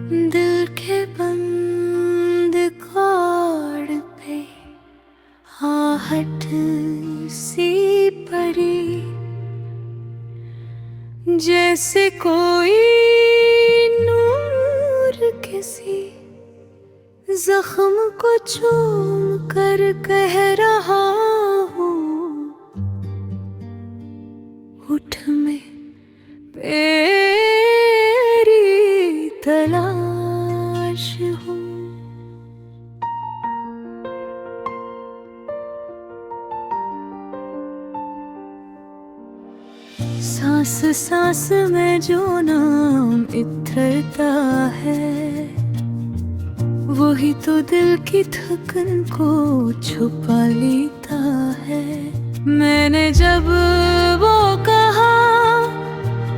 दिल के बंद कौड़ पे आहट सी पड़ी, जैसे कोई नूर किसी जख्म को चूम कर कह रहा हूँ, उठ में तेरी तलाश हूँ। सांस सांस में जो नाम इतरता है, वही तो दिल की थकन को छुपा लेता है। मैंने जब वो कहा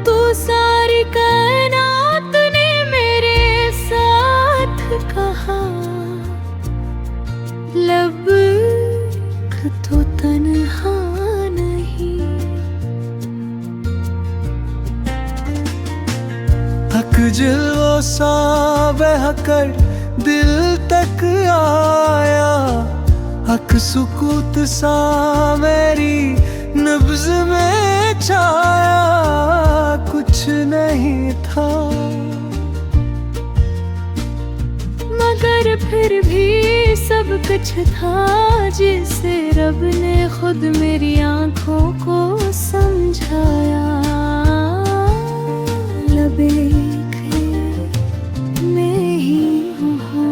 तो सारी कायनात ने मेरे साथ कहा, लब तो तन्हा नहीं। हक जिल्वों सा बहकर दिल तक आया, हक सुकूत सा मेरी नब्ज में छाया। कुछ नहीं था मगर फिर भी सब कुछ था, जिसे रब ने खुद मेरी आंखों को समझाया। लबे मैं ही हूँ।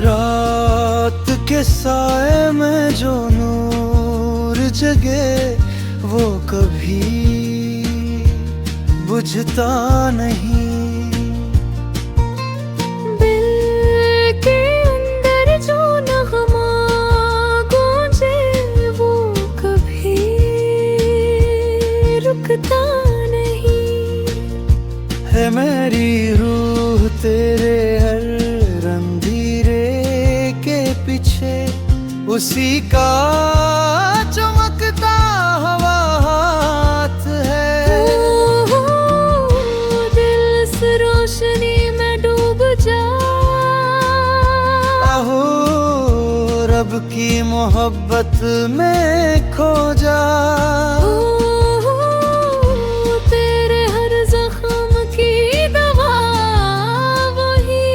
रात के साए में जो नूर जगे, वो कभी बुझता नहीं। दिल के अंदर जो नगमा गूंजे, वो कभी रुकता नहीं। है मेरी रूह तेरे हर रंधीरे के पीछे, उसी का चमकता हवा हाथ है। दिल से रोशनी में डूब जा, आहो रब की मोहब्बत में खो जा। तेरे हर जख्म की दवा वही,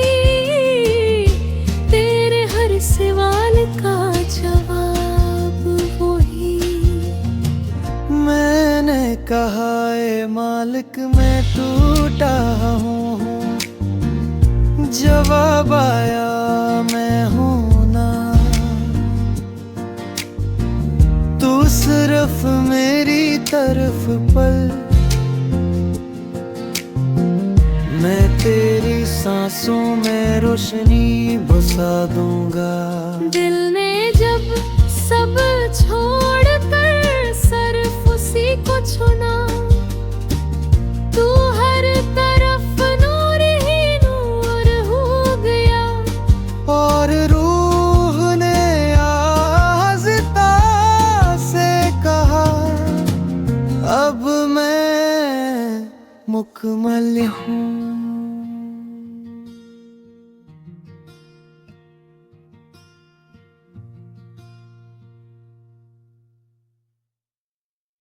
तेरे हर सवाल का जवाब वही। मैंने कहा ए मालिक मैं टूटा हूँ, जवाब आया मैं हूँ ना। तू सिर्फ मेरी तरफ पल, मैं तेरी सांसों में रोशनी बसा दूंगा। दिल ने जब सब छोड़ कर सिर्फ उसी को चुना,